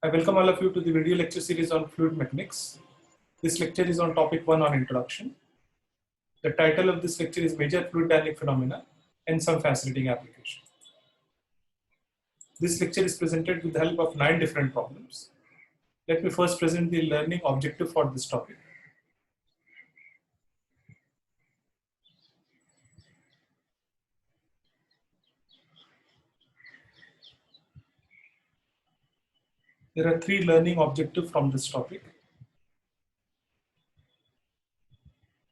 I welcome all of you to the video lecture series on fluid mechanics. This lecture is on topic 1 on introduction. The title of this lecture is Major Fluid Dynamic Phenomena and Some Fascinating Applications. This lecture is presented with the help of 9 different problems. Let me first present the learning objective for this topic. There are 3 learning objectives from this topic.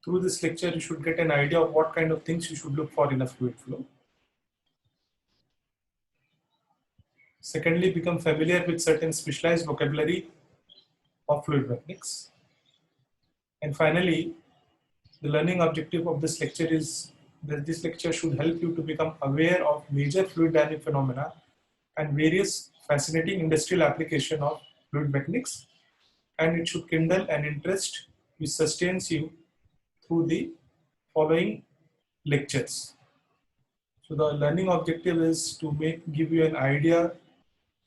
Through this lecture, you should get an idea of what kind of things you should look for in a fluid flow. Secondly, become familiar with certain specialized vocabulary of fluid mechanics. And finally, the learning objective of this lecture is that this lecture should help you to become aware of major fluid dynamic phenomena and various fascinating industrial applications of fluid mechanics, and it should kindle an interest which sustains you through the following lectures. So the learning objective is to give you an idea,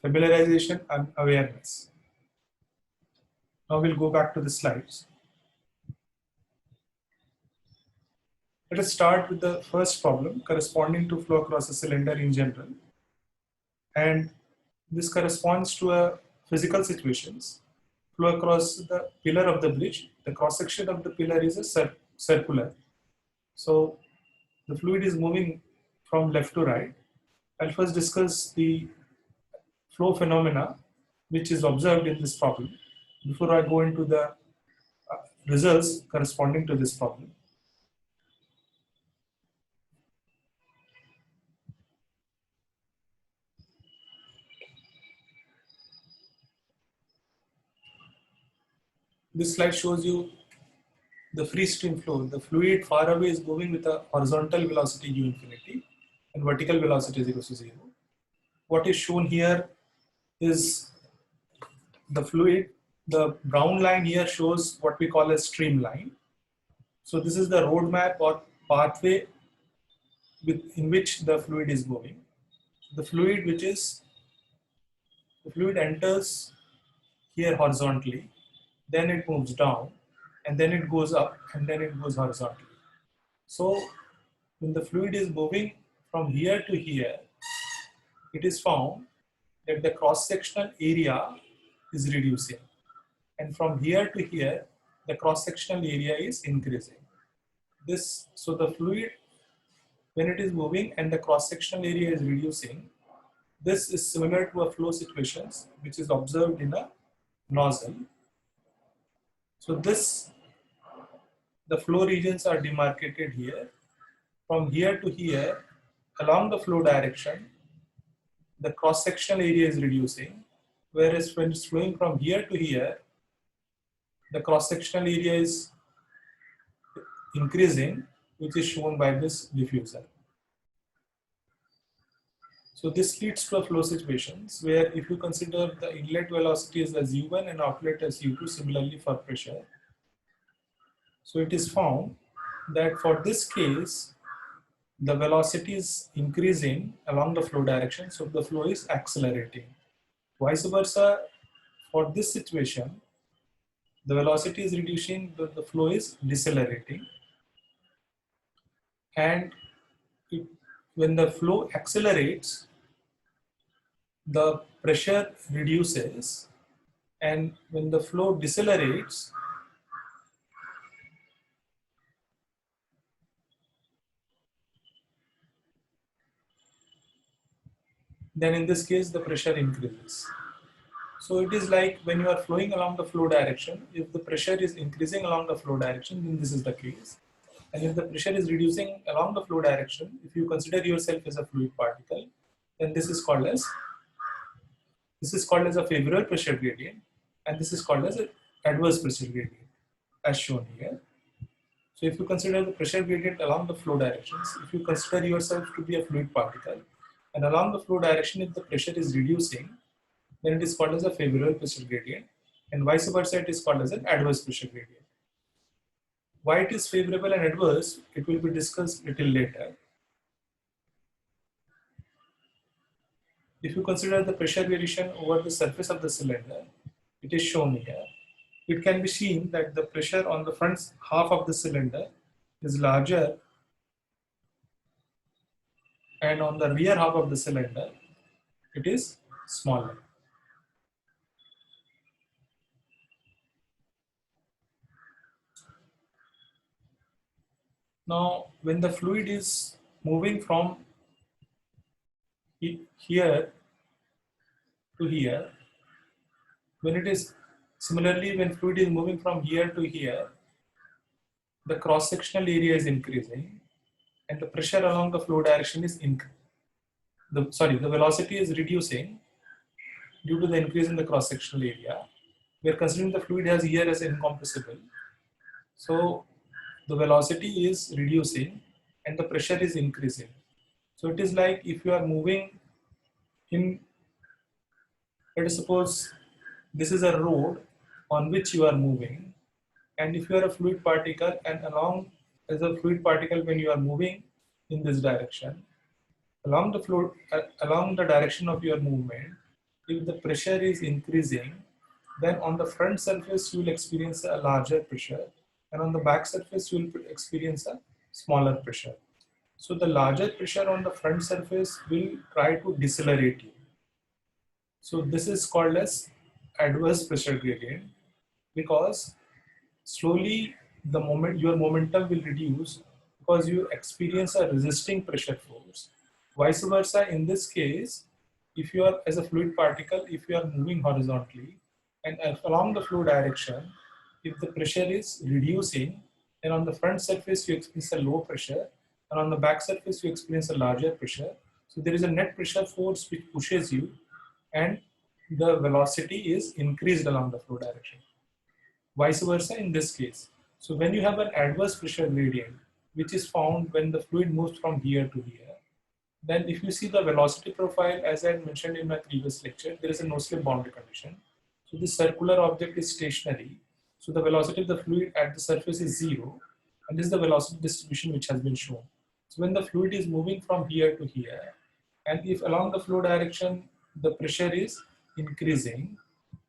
familiarization and awareness. Now we'll go back to the slides. Let us start with the first problem corresponding to flow across a cylinder in general. And this corresponds to a physical situations. Flow across the pillar of the bridge. The cross section of the pillar is a circular. So the fluid is moving from left to right. I'll first discuss the flow phenomena which is observed in this problem before I go into the results corresponding to this problem. This slide shows you the free stream flow. The fluid far away is moving with a horizontal velocity u infinity and vertical velocity is equal to 0. What is shown here is the fluid. The brown line here shows what we call a streamline. So this is the roadmap or pathway in which the fluid is moving. The fluid enters here horizontally, then it moves down, and then it goes up, and then it goes horizontally. So when the fluid is moving from here to here, it is found that the cross-sectional area is reducing. And from here to here, the cross-sectional area is increasing. So the fluid, when it is moving and the cross-sectional area is reducing, this is similar to a flow situations which is observed in a nozzle. So the flow regions are demarcated here. From here to here, along the flow direction, the cross-sectional area is reducing, whereas when it's flowing from here to here, the cross-sectional area is increasing, which is shown by this diffuser. So this leads to a flow situations where if you consider the inlet velocity as u1 and outlet as u2, similarly for pressure. So it is found that for this case, the velocity is increasing along the flow direction, so the flow is accelerating. Vice versa, for this situation, the velocity is reducing, but the flow is decelerating. And when the flow accelerates, the pressure reduces, and when the flow decelerates, then in this case the pressure increases. So it is like when you are flowing along the flow direction, if the pressure is increasing along the flow direction, then this is the case. And if the pressure is reducing along the flow direction, if you consider yourself as a fluid particle, then this is called as a favorable pressure gradient, and this is called as an adverse pressure gradient, as shown here. So if you consider the pressure gradient along the flow directions, if you consider yourself to be a fluid particle, and along the flow direction, if the pressure is reducing, then it is called as a favorable pressure gradient, and vice versa, it is called as an adverse pressure gradient. Why it is favorable and adverse, it will be discussed little later. If you consider the pressure variation over the surface of the cylinder, it is shown here. It can be seen that the pressure on the front half of the cylinder is larger, and on the rear half of the cylinder it is smaller. Now, when the fluid is moving from here to here, when it is similarly when fluid is moving from here to here, the cross-sectional area is increasing and the pressure along the flow direction is the velocity is reducing due to the increase in the cross-sectional area. We are considering the fluid as here as incompressible. So the velocity is reducing and the pressure is increasing. So it is like if you are moving in, let us suppose this is a road on which you are moving, and if you are a fluid particle and along as a fluid particle when you are moving in this direction, along the flow, along the direction of your movement, if the pressure is increasing, then on the front surface you will experience a larger pressure, and on the back surface you will experience a smaller pressure. So the larger pressure on the front surface will try to decelerate you. So this is called as adverse pressure gradient, because slowly your momentum will reduce because you experience a resisting pressure force. Vice versa, in this case, if you are as a fluid particle, if you are moving horizontally and along the flow direction, if the pressure is reducing, then on the front surface you experience a low pressure, and on the back surface you experience a larger pressure. So there is a net pressure force which pushes you, and the velocity is increased along the flow direction. Vice versa in this case. So when you have an adverse pressure gradient, which is found when the fluid moves from here to here, then if you see the velocity profile, as I mentioned in my previous lecture, there is a no-slip boundary condition. So this circular object is stationary. So the velocity of the fluid at the surface is 0. And this is the velocity distribution which has been shown. So when the fluid is moving from here to here, and if along the flow direction the pressure is increasing,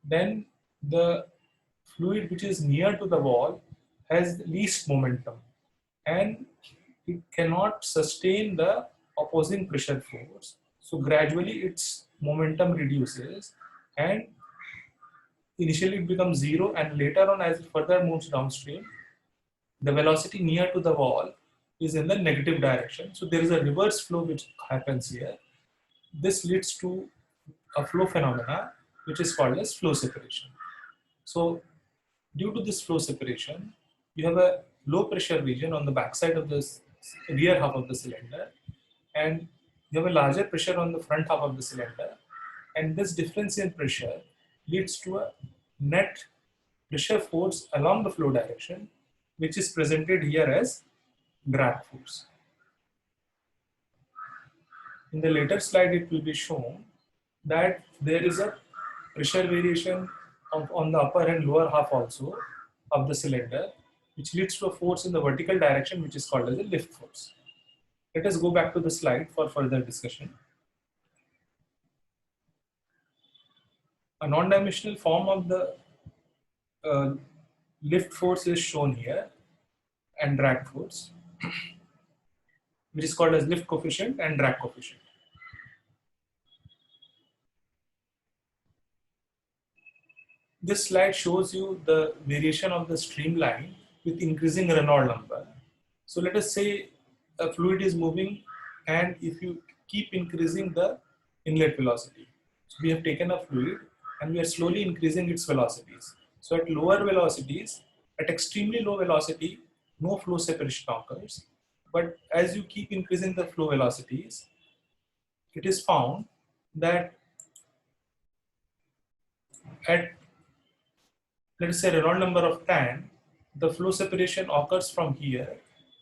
then the fluid which is near to the wall has least momentum, and it cannot sustain the opposing pressure force. So gradually its momentum reduces, and initially it becomes 0, and later on as it further moves downstream, the velocity near to the wall is in the negative direction. So there is a reverse flow which happens here. This leads to a flow phenomena which is called as flow separation. So due to this flow separation, you have a low pressure region on the backside of the rear half of the cylinder, and you have a larger pressure on the front half of the cylinder, and this difference in pressure leads to a net pressure force along the flow direction, which is presented here as drag force. In the later slide, it will be shown that there is a pressure variation on the upper and lower half also of the cylinder, which leads to a force in the vertical direction, which is called as a lift force. Let us go back to the slide for further discussion. A non-dimensional form of the lift force is shown here, and drag force, which is called as lift coefficient and drag coefficient. This slide shows you the variation of the streamline with increasing Reynolds number. So let us say a fluid is moving, and if you keep increasing the inlet velocity. So we have taken a fluid and we are slowly increasing its velocities. So at lower velocities, at extremely low velocity, no flow separation occurs. But as you keep increasing the flow velocities, it is found that at, let us say, Reynolds number of 10, the flow separation occurs from here,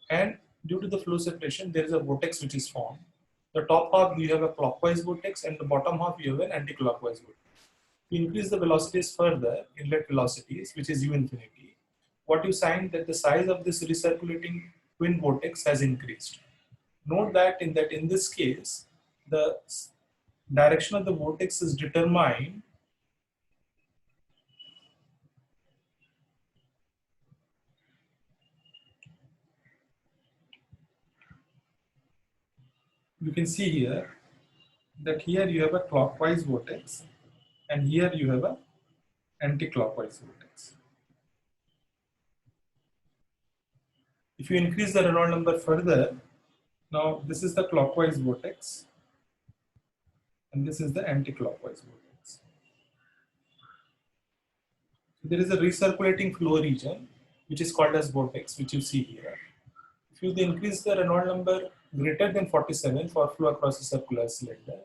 and due to the flow separation, there is a vortex which is formed. The top half you have a clockwise vortex, and the bottom half you have an anti-clockwise vortex. To increase the velocities further, inlet velocities, which is u infinity, what you find that the size of this recirculating twin vortex has increased. Note that in this case, the direction of the vortex is determined you can see here that here you have a clockwise vortex and here you have a anti-clockwise vortex. If you increase the Reynolds number further, now this is the clockwise vortex and this is the anti-clockwise vortex. So there is a recirculating flow region which is called as vortex, which you see here. If you increase the Reynolds number greater than 47 for flow across a circular cylinder,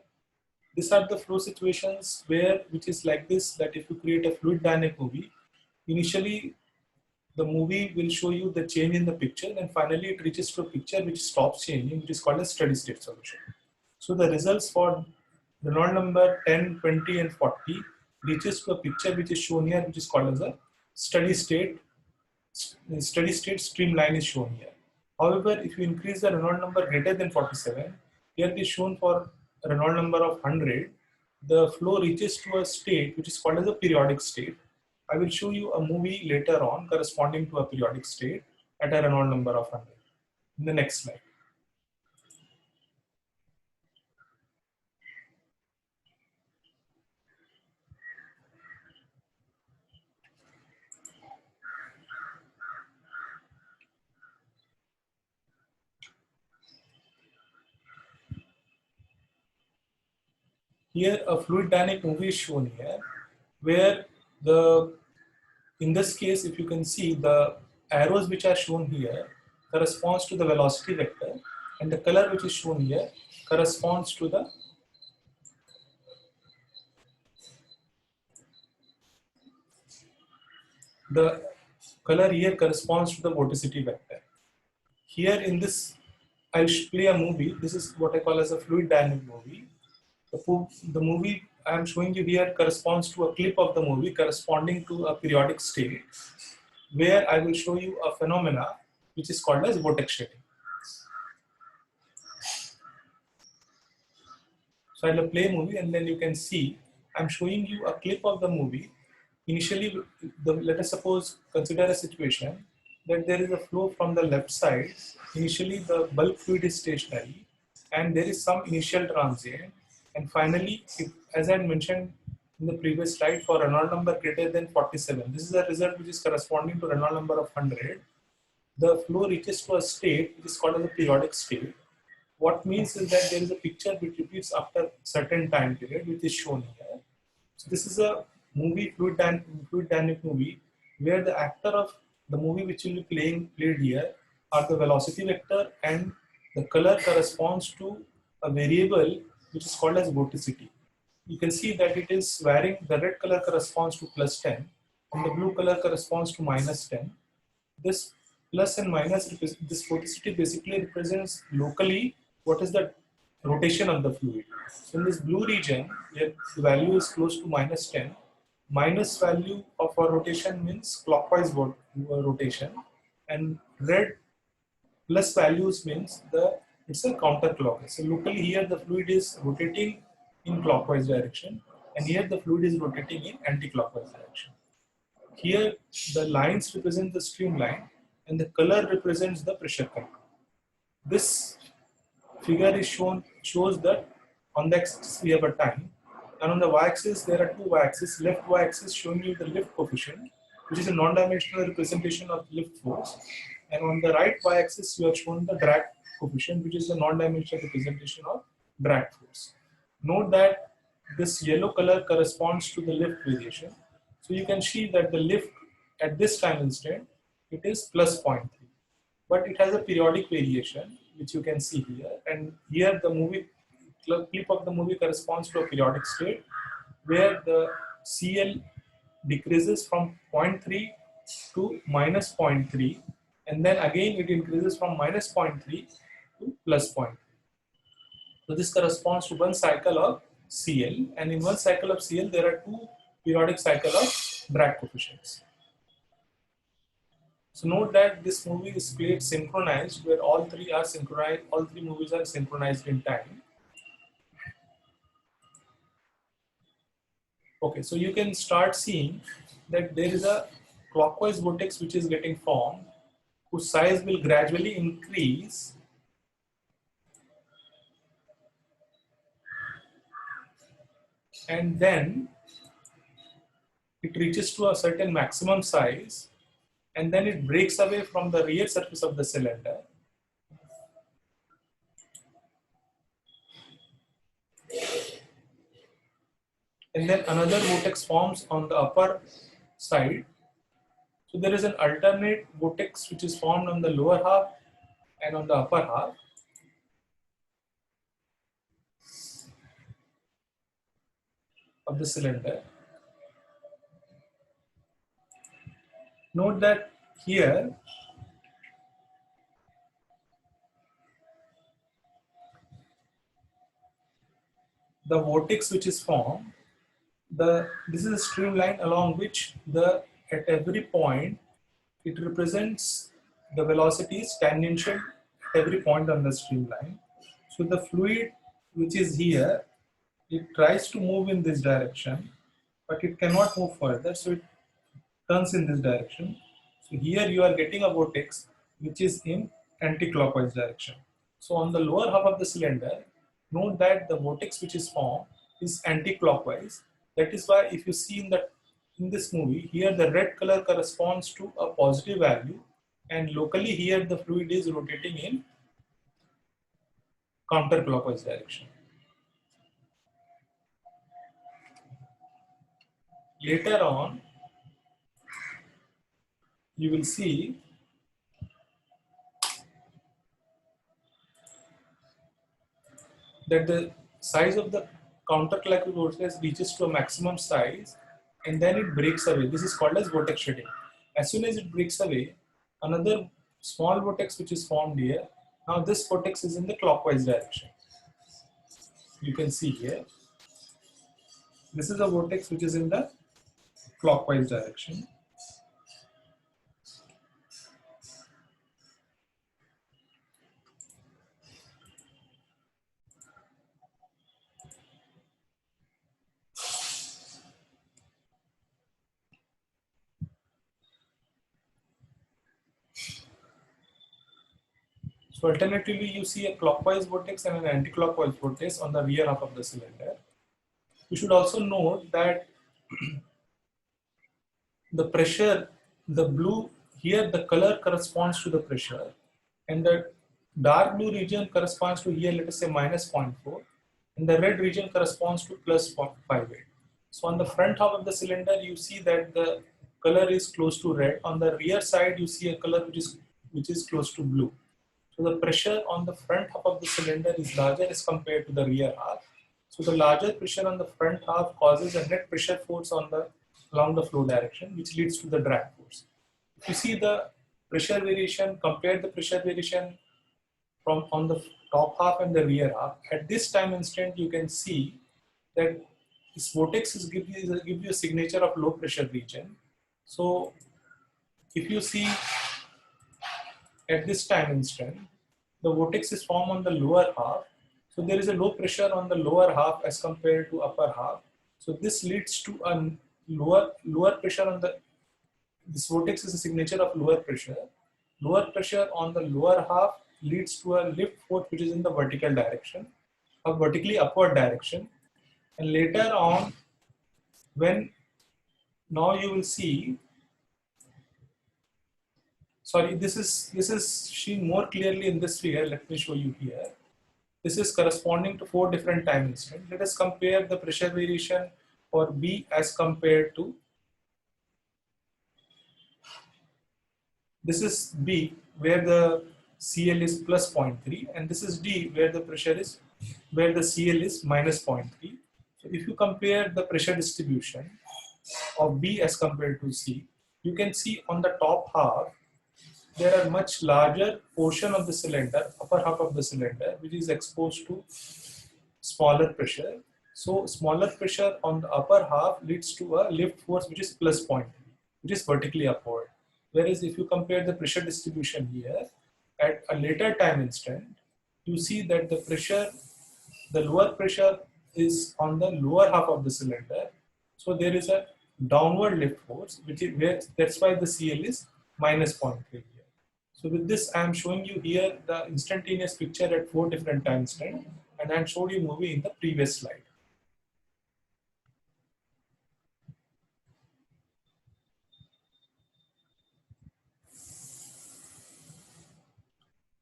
these are the flow situations which is like this, that if you create a fluid dynamic movie, initially the movie will show you the change in the picture and finally it reaches to a picture which stops changing, which is called a steady state solution. So the results for Reynolds number 10, 20 and 40 reaches to a picture which is shown here, which is called as a steady state streamline is shown here. However, if you increase the Reynolds number greater than 47, here it is shown for Reynolds number of 100, the flow reaches to a state which is called as a periodic state. I will show you a movie later on corresponding to a periodic state at a Reynolds number of 100 in the next slide. Here a fluid dynamic movie is shown here, where in this case, if you can see, the arrows which are shown here corresponds to the velocity vector and the color which is shown here corresponds to the color here corresponds to the vorticity vector. Here in this, I'll play a movie. This is what I call as a fluid dynamic movie. The movie I am showing you here corresponds to a clip of the movie corresponding to a periodic state, where I will show you a phenomena which is called as vortex shading. So I'll play a movie and then you can see I'm showing you a clip of the movie. Initially, let us suppose, consider a situation that there is a flow from the left side. Initially, the bulk fluid is stationary and there is some initial transient. And finally, as I mentioned in the previous slide, for Reynolds number greater than 47, this is a result which is corresponding to Reynolds number of 100. The flow reaches to a state which is called as a periodic state. What means is that there is a picture which repeats after certain time period, which is shown here. So this is a movie, fluid dynamic movie, where the actor of the movie which will be played here are the velocity vector and the color corresponds to a variable which is called as vorticity. You can see that it is varying. The red color corresponds to +10 and the blue color corresponds to -10. This plus and minus, this vorticity basically represents locally what is the rotation of the fluid. So in this blue region, where the value is close to -10, minus value of our rotation means clockwise rotation, and red plus values means it's a counterclockwise. So locally here the fluid is rotating in clockwise direction, and here the fluid is rotating in anti-clockwise direction. Here the lines represent the streamline and the color represents the pressure curve. This figure is shows that on the x-axis we have a time, and on the y-axis there are two y-axis. Left y-axis showing you the lift coefficient, which is a non-dimensional representation of lift force, and on the right y-axis you are shown the drag coefficient, which is a non-dimensional representation of drag force. Note that this yellow color corresponds to the lift variation. So you can see that the lift at this time instant, it is +0.3, but it has a periodic variation, which you can see here. And here the clip of the movie corresponds to a periodic state where the CL decreases from 0.3 to -0.3, and then again it increases from -0.3 to +0.3. So this corresponds to one cycle of CL, and in one cycle of CL there are two periodic cycle of drag coefficients. So note that this movie is played synchronized, where all three are synchronized. All three movies are synchronized in time. Okay, so you can start seeing that there is a clockwise vortex which is getting formed, whose size will gradually increase, and then it reaches to a certain maximum size, and then it breaks away from the rear surface of the cylinder. And then another vortex forms on the upper side. So there is an alternate vortex which is formed on the lower half and on the upper half. Of the cylinder. Note that here the vortex which is formed, this is a streamline along which at every point it represents the velocities tangential at every point on the streamline. So the fluid which is here, it tries to move in this direction, but it cannot move further, so it turns in this direction. So here you are getting a vortex which is in anti-clockwise direction. So on the lower half of the cylinder, note that the vortex which is formed is anti-clockwise. That is why if you see in this movie, here the red color corresponds to a positive value, and locally here the fluid is rotating in counterclockwise direction. Later on, you will see that the size of the counterclockwise vortex reaches to a maximum size, and then it breaks away. This is called as vortex shedding. As soon as it breaks away, another small vortex which is formed here. Now this vortex is in the clockwise direction. You can see here. This is a vortex which is in the clockwise direction. So alternatively, you see a clockwise vortex and an anti-clockwise vortex on the rear half of the cylinder. You should also note that the pressure, the blue, here the color corresponds to the pressure, and the dark blue region corresponds to here, let us say minus 0.4, and the red region corresponds to plus 0.58. So on the front half of the cylinder, you see that the color is close to red. On the rear side, you see a color which is close to blue. So the pressure on the front half of the cylinder is larger as compared to the rear half. So the larger pressure on the front half causes a net pressure force along the flow direction, which leads to the drag force. If you see the pressure variation, compare the pressure variation from on the top half and the rear half. At this time instant, you can see that this vortex give you a signature of low pressure region. So if you see at this time instant, the vortex is formed on the lower half. So there is a low pressure on the lower half as compared to upper half. So this leads to a lower pressure on this vortex is a signature of lower pressure. Lower pressure on the lower half leads to a lift force which is in the vertical direction, a vertically upward direction. And later on, now you will see, sorry, this is seen more clearly in this figure. Let me show you here. This is corresponding to 4 different time instants. Let us compare the pressure variation for B as compared to, this is B where the CL is plus 0.3, and this is D where the CL is minus 0.3. So if you compare the pressure distribution of B as compared to C, you can see on the top half there are much larger portion of the cylinder, upper half of the cylinder, which is exposed to smaller pressure. So smaller pressure on the upper half leads to a lift force which is plus 0.3, which is vertically upward. Whereas if you compare the pressure distribution here at a later time instant, you see that the lower pressure is on the lower half of the cylinder. So there is a downward lift force, which is where that's why the CL is minus 0.3 here. So with this, I am showing you here the instantaneous picture at 4 different time instants, and I showed you movie in the previous slide.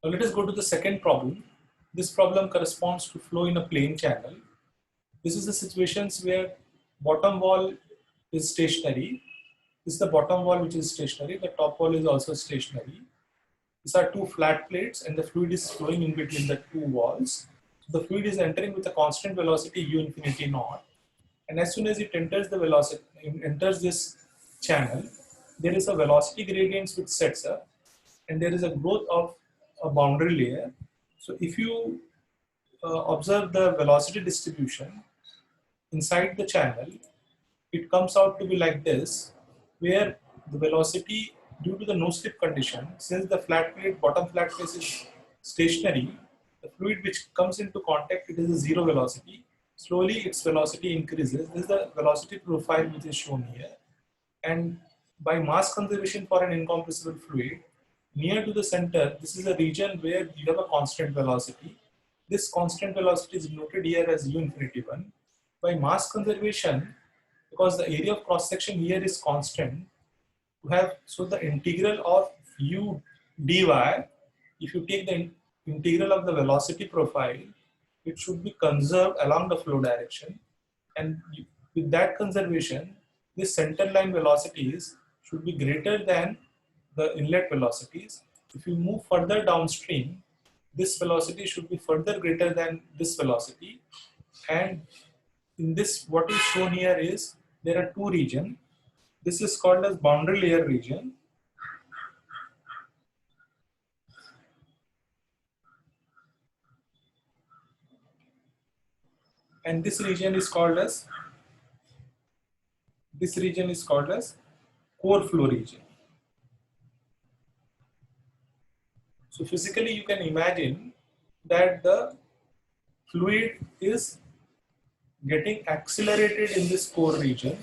Now let us go to the second problem. This problem corresponds to flow in a plane channel. This is the situations where bottom wall is stationary. This is the bottom wall which is stationary. The top wall is also stationary. These are two flat plates and the fluid is flowing in between the two walls. So the fluid is entering with a constant velocity u infinity naught. And as soon as it enters the velocity, enters this channel, there is a velocity gradient which sets up and there is a growth of a boundary layer. So if you observe the velocity distribution inside the channel, it comes out to be like this, where the velocity due to the no slip condition, since the flat plate, bottom flat plate is stationary, the fluid which comes into contact, it is a zero velocity. Slowly its velocity increases. This is the velocity profile which is shown here. And by mass conservation for an incompressible fluid, near to the center, this is a region where you have a constant velocity. This constant velocity is noted here as u infinity 1. By mass conservation, because the area of cross section here is constant, to have so the integral of u dy, if you take the integral of the velocity profile, it should be conserved along the flow direction, and with that conservation, the center line velocities should be greater than the inlet velocities. If you move further downstream, this velocity should be further greater than this velocity, and in this what is shown here is there are two regions. This is called as boundary layer region, and this region is called as core flow region. So physically you can imagine that the fluid is getting accelerated in this core region.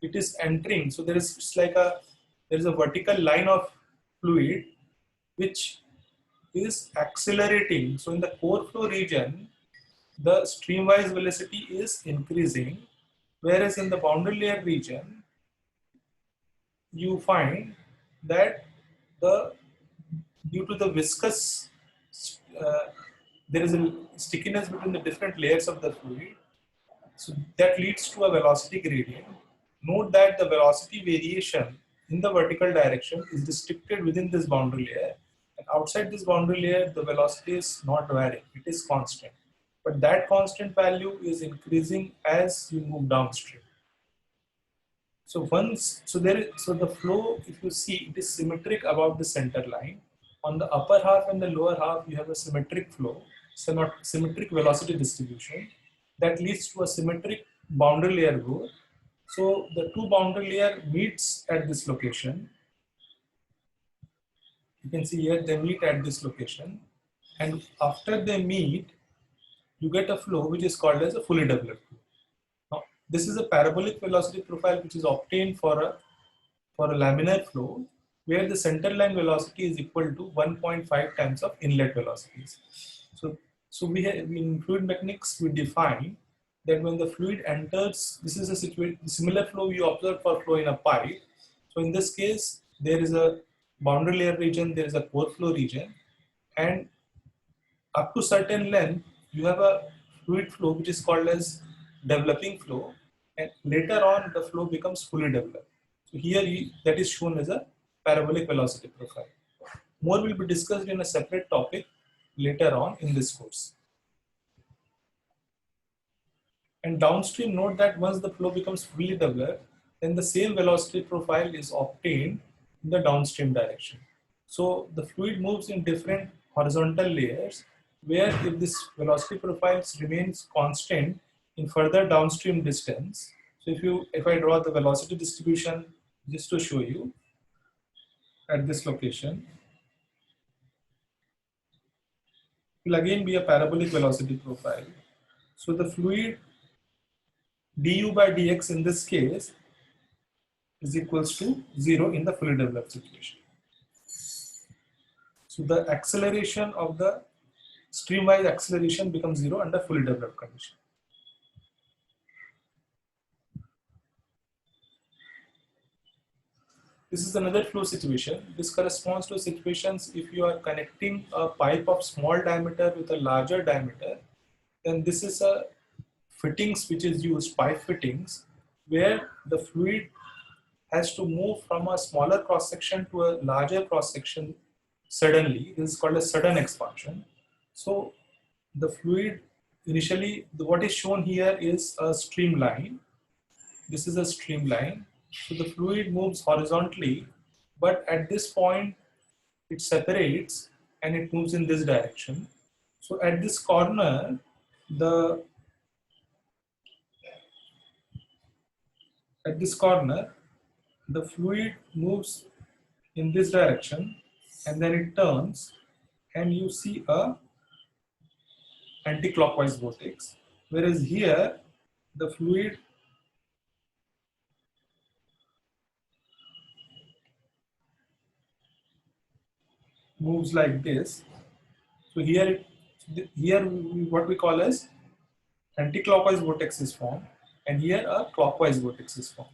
It is entering, so there is a vertical line of fluid which is accelerating. So in the core flow region, the streamwise velocity is increasing, whereas in the boundary layer region, you find that the due to the viscous, uh, there is a stickiness between the different layers of the fluid. So that leads to a velocity gradient. Note that the velocity variation in the vertical direction is restricted within this boundary layer, and outside this boundary layer, the velocity is not varying, it is constant. But that constant value is increasing as you move downstream. So so the flow, if you see, it is symmetric about the center line. On the upper half and the lower half, you have a symmetric flow, symmetric velocity distribution that leads to a symmetric boundary layer growth. So the two boundary layer meets at this location. You can see here they meet at this location, and after they meet, you get a flow which is called as a fully developed flow. Now, this is a parabolic velocity profile which is obtained for a laminar flow where the center line velocity is equal to 1.5 times of inlet velocities. So we have, in fluid mechanics, we define that when the fluid enters, this is a similar flow you observe for flow in a pipe. So in this case, there is a boundary layer region, there is a core flow region, and up to certain length, you have a fluid flow which is called as developing flow, and later on the flow becomes fully developed. So here that is shown as a parabolic velocity profile. More will be discussed in a separate topic later on in this course. And downstream, note that once the flow becomes fully developed, then the same velocity profile is obtained in the downstream direction. So the fluid moves in different horizontal layers, where if this velocity profile remains constant in further downstream distance. So if I draw the velocity distribution just to show you at this location, it will again be a parabolic velocity profile. So the fluid du by dx in this case is equals to 0 in the fully developed situation. So the acceleration of the streamwise acceleration becomes 0 under fully developed condition. This is another flow situation. This corresponds to situations if you are connecting a pipe of small diameter with a larger diameter, then this is a fittings which is used, pipe fittings, where the fluid has to move from a smaller cross section to a larger cross section suddenly. This is called a sudden expansion. So the fluid initially, what is shown here is a streamline. This is a streamline. So the fluid moves horizontally, but at this point it separates and it moves in this direction. So at this corner, the fluid moves in this direction and then it turns and you see a anti-clockwise vortex, whereas here the fluid moves like this. So here what we call as anti-clockwise vortex is formed, and here a clockwise vortex is formed.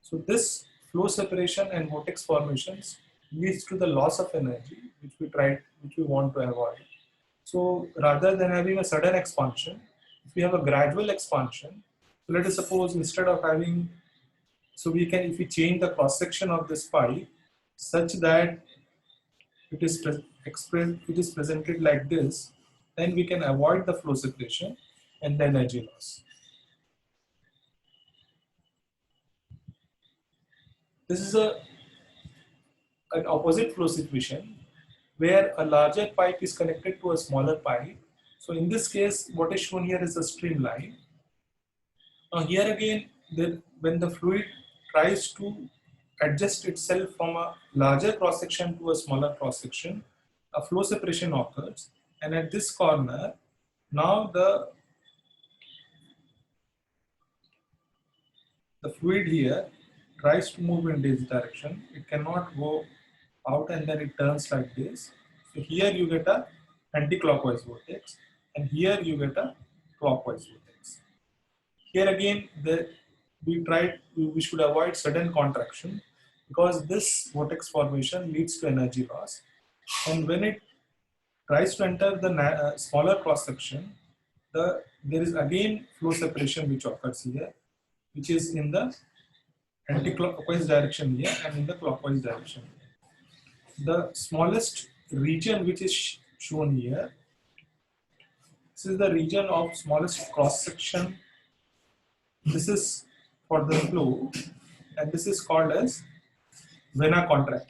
So this flow separation and vortex formations leads to the loss of energy, which we want to avoid. So rather than having a sudden expansion, if we have a gradual expansion, so let us suppose instead of having, so we can, if we change the cross section of this pipe such that it is presented like this, then we can avoid the flow separation and the energy loss. This is an opposite flow situation where a larger pipe is connected to a smaller pipe. So in this case, what is shown here is a streamline. Now here again, when the fluid tries to adjust itself from a larger cross section to a smaller cross section, a flow separation occurs, and at this corner, now the fluid here tries to move in this direction. It cannot go out and then it turns like this. So here you get a anti-clockwise vortex, and here you get a clockwise vortex. Here again, we should avoid sudden contraction because this vortex formation leads to energy loss. And when it tries to enter the smaller cross section, there is again flow separation which occurs here, which is in the anti-clockwise direction here and in the clockwise direction. The smallest region which is shown here, this is the region of smallest cross section. This is for the flow, and this is called as vena contracta.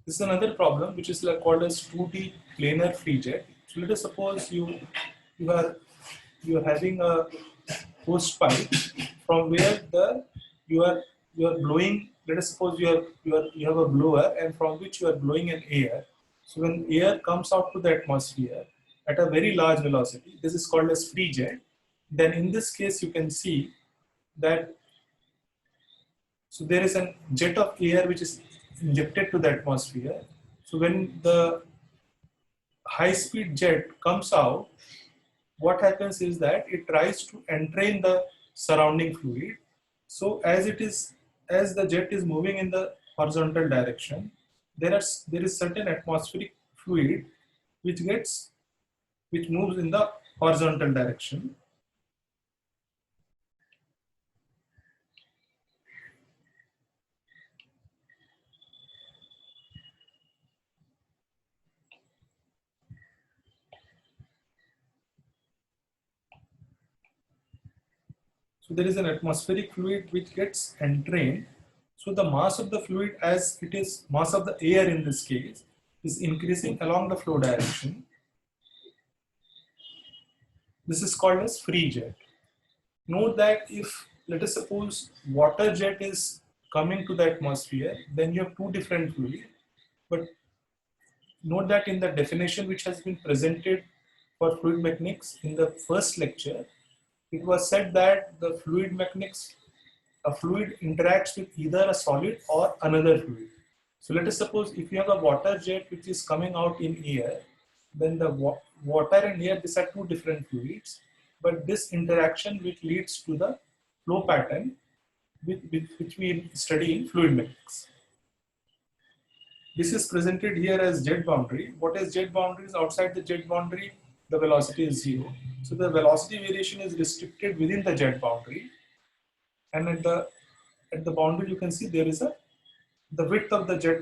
This is another problem which is called as 2D planar free jet. So let us suppose you are having a hose pipe from where you are blowing. Let us suppose you have a blower and from which you are blowing an air. So when air comes out to the atmosphere at a very large velocity, this is called as free jet. Then in this case you can see that so there is a jet of air which is injected to the atmosphere. So when the high-speed jet comes out, what happens is that it tries to entrain the surrounding fluid. So as the jet is moving in the horizontal direction, there is certain atmospheric fluid which moves in the horizontal direction. So there is an atmospheric fluid which gets entrained. So the mass of the fluid, as it is mass of the air in this case, is increasing along the flow direction. This is called as free jet. Note that if, let us suppose, water jet is coming to the atmosphere, then you have two different fluids. But note that in the definition which has been presented for fluid mechanics in the first lecture, it was said that the fluid mechanics, a fluid interacts with either a solid or another fluid. So let us suppose if you have a water jet which is coming out in air, then the water and air, these are two different fluids, but this interaction which leads to the flow pattern which we study in fluid mechanics. This is presented here as jet boundary. What is jet boundary? Outside the jet boundary, the velocity is zero. So the velocity variation is restricted within the jet boundary. And at the boundary, you can see there is the width of the jet.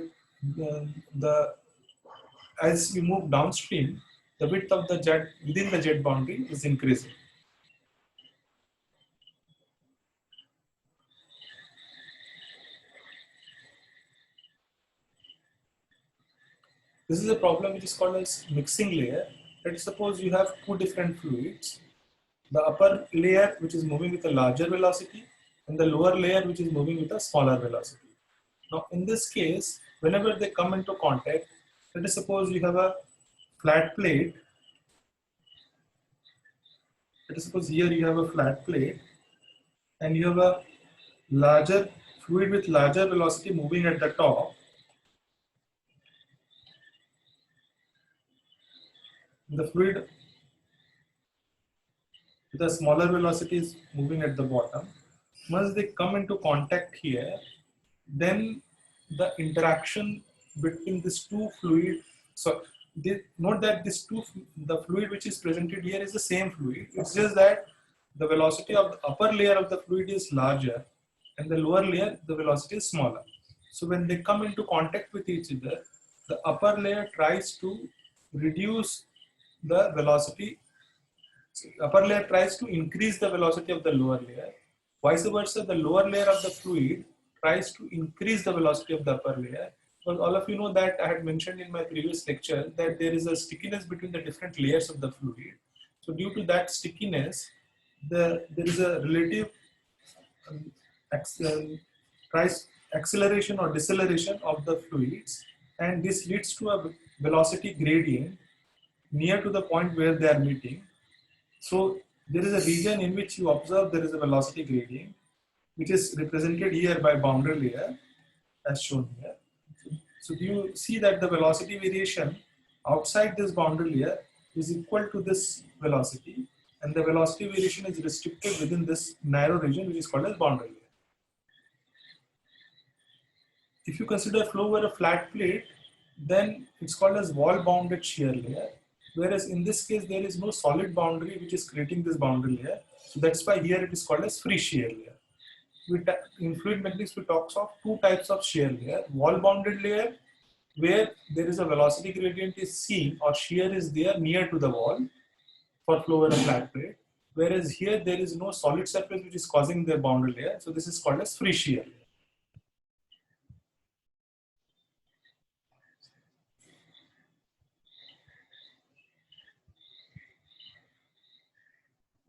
As you move downstream, the width of the jet within the jet boundary is increasing. This is a problem which is called as mixing layer. Let's suppose you have two different fluids. The upper layer which is moving with a larger velocity and the lower layer which is moving with a smaller velocity. Now in this case, whenever they come into contact, let us suppose you have a flat plate. Let us suppose here you have a flat plate and you have a larger fluid with larger velocity moving at the top. The fluid with a smaller velocity is moving at the bottom. Once they come into contact here, then the interaction between these two fluids, so note that the fluid which is presented here is the same fluid. It's just that the velocity of the upper layer of the fluid is larger and the lower layer, the velocity is smaller. So when they come into contact with each other, the upper layer tries to reduce the velocity. So upper layer tries to increase the velocity of the lower layer. Vice versa, the lower layer of the fluid tries to increase the velocity of the upper layer. But all of you know that I had mentioned in my previous lecture that there is a stickiness between the different layers of the fluid. So due to that stickiness, there is a relative acceleration or deceleration of the fluids, and this leads to a velocity gradient near to the point where they are meeting. So there is a region in which you observe there is a velocity gradient, which is represented here by boundary layer as shown here. So you see that the velocity variation outside this boundary layer is equal to this velocity, and the velocity variation is restricted within this narrow region which is called as boundary layer. If you consider flow over a flat plate, then it's called as wall bounded shear layer. Whereas in this case, there is no solid boundary which is creating this boundary layer. So that's why here it is called as free shear layer. In fluid mechanics, we talk of two types of shear layer. Wall bounded layer, where there is a velocity gradient is seen or shear is there near to the wall for flow over a flat plate. Whereas here there is no solid surface which is causing the boundary layer. So this is called as free shear layer.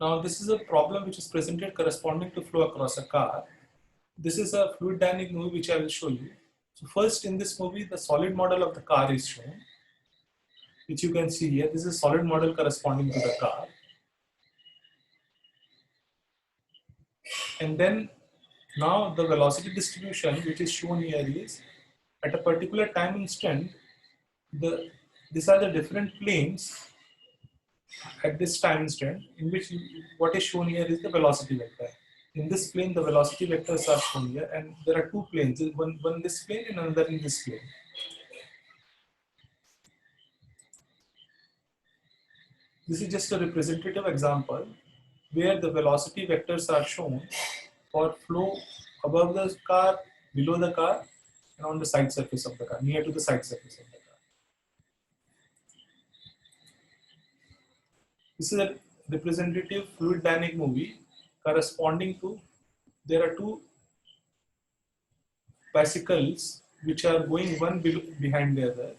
Now this is a problem which is presented corresponding to flow across a car. This is a fluid dynamic movie which I will show you. So first in this movie, the solid model of the car is shown, which you can see here. This is a solid model corresponding to the car. And then now the velocity distribution which is shown here is at a particular time instant, these are the different planes at this time instant in which what is shown here is the velocity vector. In this plane, the velocity vectors are shown here, and there are two planes, one in this plane and another in this plane. This is just a representative example where the velocity vectors are shown for flow above the car, below the car, and on the side surface of the car, near to the side surface of the car. This is a representative fluid dynamic movie corresponding to, there are two bicycles which are going one behind the other.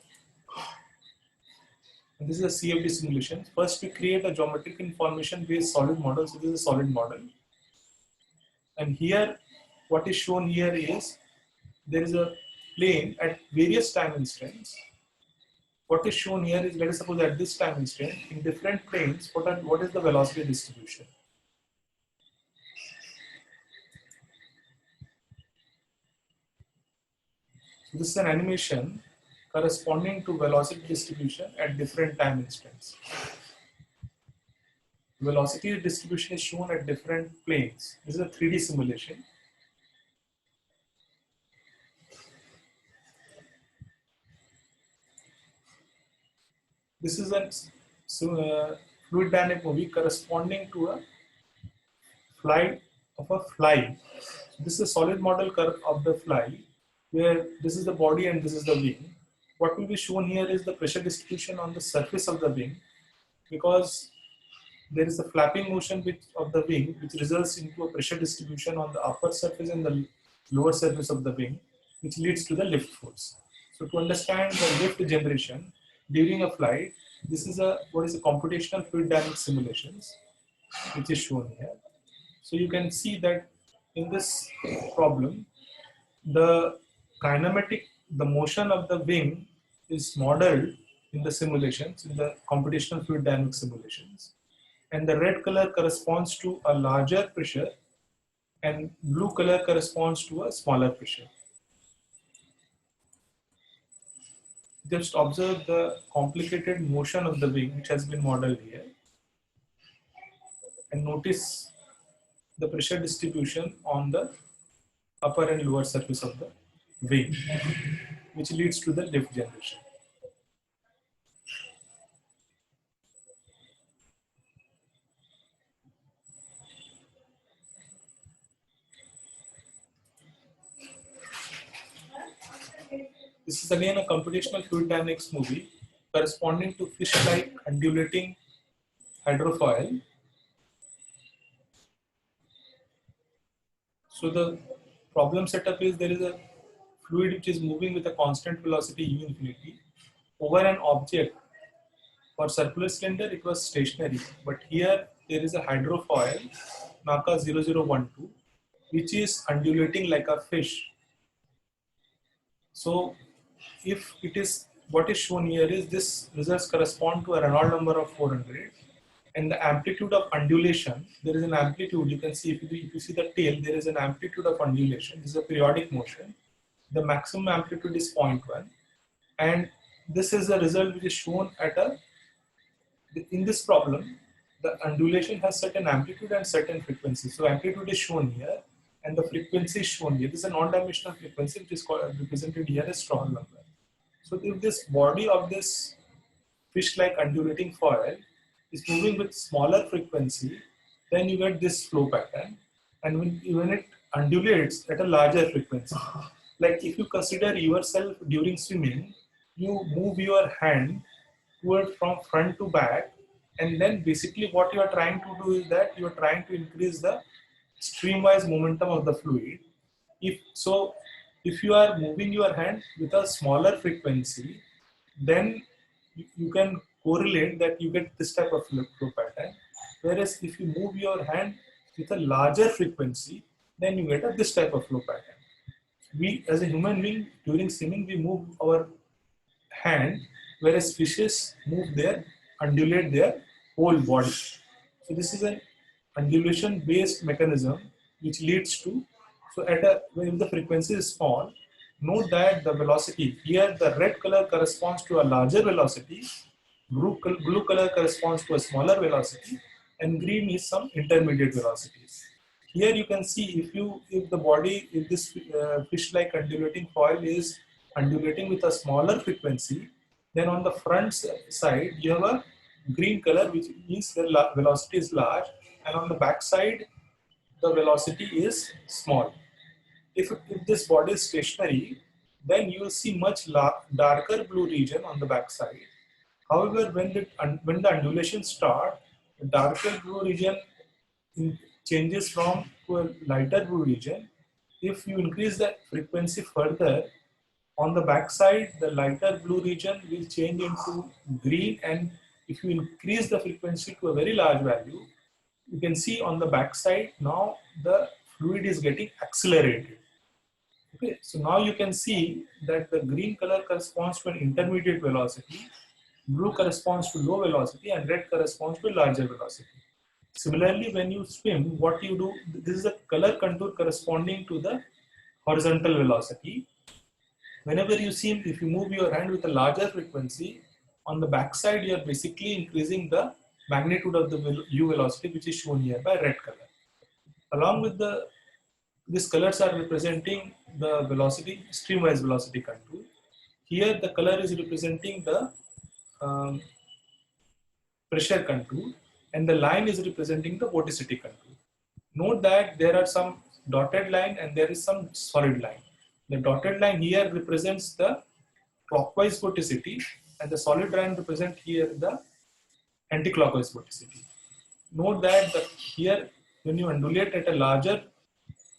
And this is a CFD simulation. First we create a geometric information based solid model. So this is a solid model. And here what is shown here is there is a plane at various time instants. What is shown here is, let us suppose at this time instant, in different planes, what is the velocity distribution? So this is an animation corresponding to velocity distribution at different time instants. Velocity distribution is shown at different planes. This is a 3D simulation. This is a fluid dynamic movie corresponding to a flight of a fly. So this is a solid model curve of the fly, where this is the body and this is the wing. What will be shown here is the pressure distribution on the surface of the wing, because there is a flapping motion of the wing, which results into a pressure distribution on the upper surface and the lower surface of the wing, which leads to the lift force. So to understand the lift generation during a flight, this is what is a computational fluid dynamics simulations, which is shown here. So you can see that in this problem, the the motion of the wing is modeled in the simulations, in the computational fluid dynamics simulations. And the red color corresponds to a larger pressure and blue color corresponds to a smaller pressure. Just observe the complicated motion of the wing, which has been modeled here, and notice the pressure distribution on the upper and lower surface of the wing, which leads to the lift generation. This is again a computational fluid dynamics movie corresponding to fish-like undulating hydrofoil. So the problem setup is, there is a fluid which is moving with a constant velocity u infinity over an object. For circular cylinder, it was stationary, but here there is a hydrofoil, NACA 0012, which is undulating like a fish. So if it is, what is shown here is, this results correspond to a Reynolds number of 400, and the amplitude of undulation, there is an amplitude, you can see, if you see the tail, there is an amplitude of undulation. This is a periodic motion. The maximum amplitude is 0.1, and this is the result which is shown at in this problem. The undulation has certain amplitude and certain frequency. So amplitude is shown here and the frequency is shown here. This is a non-dimensional frequency which is represented here as Strahan number. So if this body of this fish-like undulating foil is moving with smaller frequency, then you get this flow pattern. And when it undulates at a larger frequency, like if you consider yourself during swimming, you move your hand from front to back, and then basically what you are trying to do is that you are trying to increase the streamwise momentum of the fluid. If you are moving your hand with a smaller frequency, then you can correlate that you get this type of flow pattern. Whereas if you move your hand with a larger frequency, then you get this type of flow pattern. We, as a human being, during swimming, we move our hand, whereas fishes undulate their whole body. So this is an undulation based mechanism which leads to, when the frequency is small, note that the velocity here, the red color corresponds to a larger velocity, blue color corresponds to a smaller velocity, and green is some intermediate velocities. Here you can see, if this fish-like undulating foil is undulating with a smaller frequency, then on the front side you have a green color, which means the velocity is large, and on the back side the velocity is small. If this body is stationary, then you will see much darker blue region on the back side. However, when the undulation starts, the darker blue region changes to a lighter blue region. If you increase the frequency further, on the back side, the lighter blue region will change into green, and if you increase the frequency to a very large value, you can see on the back side now the fluid is getting accelerated. Okay, so now you can see that the green color corresponds to an intermediate velocity, blue corresponds to low velocity, and red corresponds to larger velocity. Similarly, when you swim, what you do, this is a color contour corresponding to the horizontal velocity. Whenever you see, if you move your hand with a larger frequency, on the backside, you are basically increasing the magnitude of the u velocity, which is shown here by red color. Along with these colors are representing the velocity, streamwise velocity contour. Here, the color is representing the um, pressure contour, and the line is representing the vorticity contour. Note that there are some dotted line and there is some solid line. The dotted line here represents the clockwise vorticity, and the solid line represent here the anti-clockwise vorticity. Note that here, when you undulate at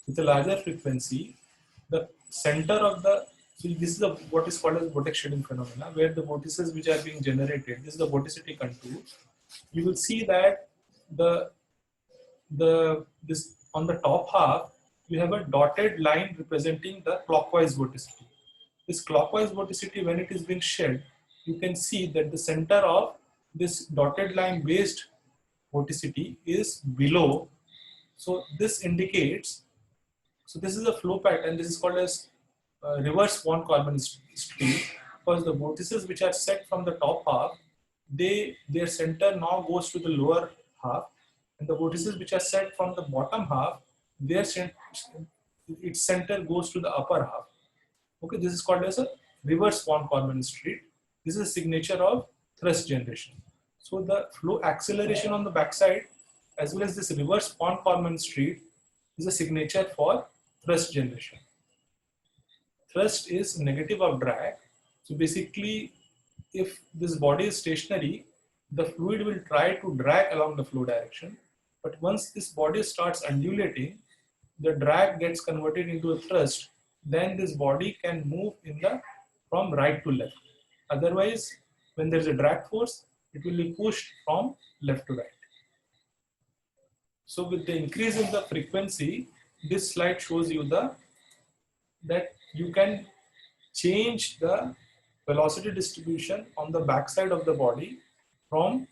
with a larger frequency, the center of the, so this is what is called as vortex shading phenomena, where the vortices which are being generated, this is the vorticity contour. You will see that this on the top half, you have a dotted line representing the clockwise vorticity. This clockwise vorticity, when it is being shed, you can see that the center of this dotted line based vorticity is below. So this indicates, so this is a flow pattern. This is called as reverse von Karman stream, because the vortices which are set from the top half, their center now goes to the lower half, and the vortices which are set from the bottom half, its center goes to the upper half. Okay, this is called as a reverse von Karman street. This is a signature of thrust generation. So the flow acceleration on the backside, as well as this reverse von Karman street, is a signature for thrust generation. Thrust is negative of drag. So basically, if this body is stationary, the fluid will try to drag along the flow direction. But once this body starts undulating, the drag gets converted into a thrust. Then this body can move from right to left. Otherwise, when there is a drag force, it will be pushed from left to right. So with the increase in the frequency, this slide shows you that you can change the velocity distribution on the backside of the body from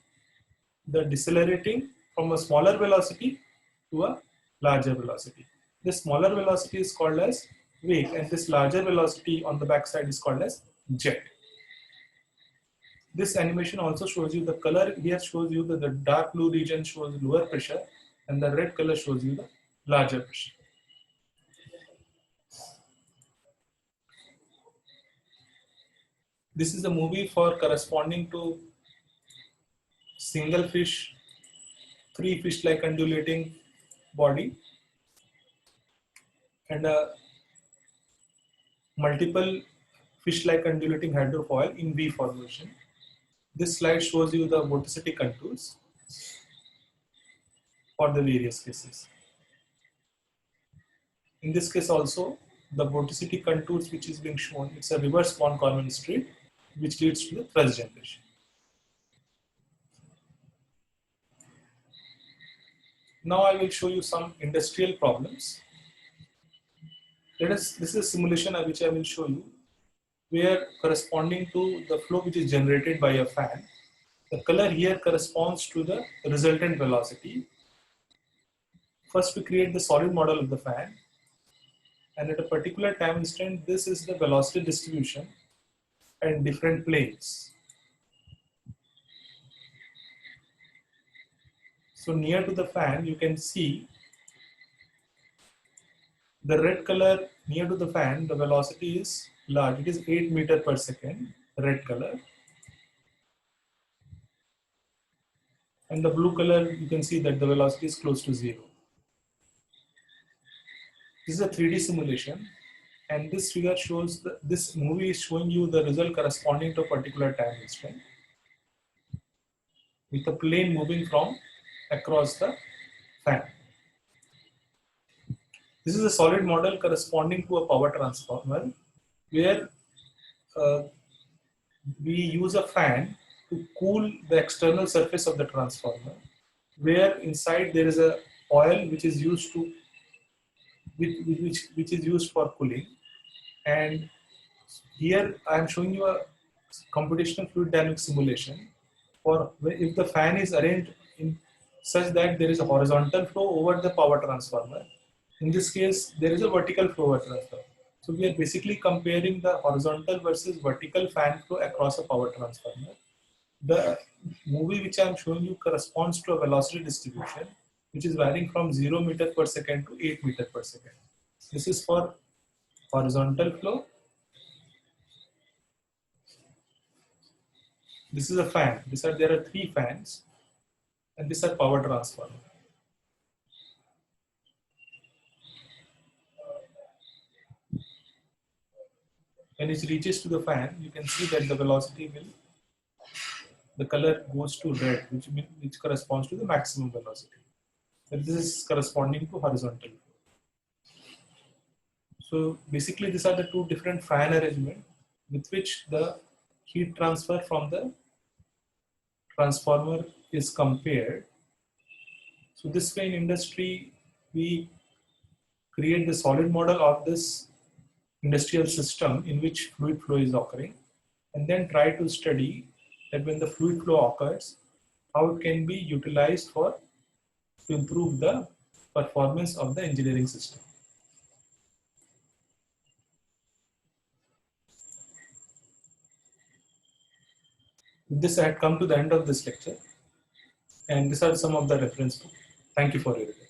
the decelerating from a smaller velocity to a larger velocity. This smaller velocity is called as wake, and this larger velocity on the backside is called as jet. This animation also shows you the color here, shows you that the dark blue region shows lower pressure, and the red color shows you the larger pressure. This is a movie for corresponding to single fish, three fish-like undulating body, and a multiple fish-like undulating hydrofoil in V formation. This slide shows you the vorticity contours for the various cases. In this case also, the vorticity contours which is being shown, it's a reverse von Karman street, which leads to the thrust generation. Now I will show you some industrial problems. This is a simulation which I will show you, where corresponding to the flow which is generated by a fan, the color here corresponds to the resultant velocity. First, we create the solid model of the fan, and at a particular time instant, this is the velocity distribution and different planes. So near to the fan, you can see the red color near to the fan, the velocity is large. It is 8 meters per second, red color. And the blue color, you can see that the velocity is close to 0. This is a 3D simulation, and this figure shows, this movie is showing you the result corresponding to a particular time instant, with a plane moving from across the fan. This is a solid model corresponding to a power transformer, where we use a fan to cool the external surface of the transformer, where inside there is a oil which is used to which is used for cooling, And here I am showing you a computational fluid dynamics simulation for if the fan is arranged in such that there is a horizontal flow over the power transformer. In this case, there is a vertical flow over transformer. So we are basically comparing the horizontal versus vertical fan flow across a power transformer. The movie which I am showing you corresponds to a velocity distribution which is varying from 0 meter per second to 8 meter per second. This is for horizontal flow. This is a fan. There are 3 fans, and these are power transformer. When it reaches to the fan, you can see that the velocity will, the color goes to red, which corresponds to the maximum velocity. And this is corresponding to horizontal flow. So basically, these are the 2 different fan arrangement with which the heat transfer from the transformer is compared. So this way in industry, we create the solid model of this industrial system in which fluid flow is occurring, and then try to study that when the fluid flow occurs, how it can be utilized to improve the performance of the engineering system. With this, I had come to the end of this lecture, and these are some of the reference books. Thank you for your attention.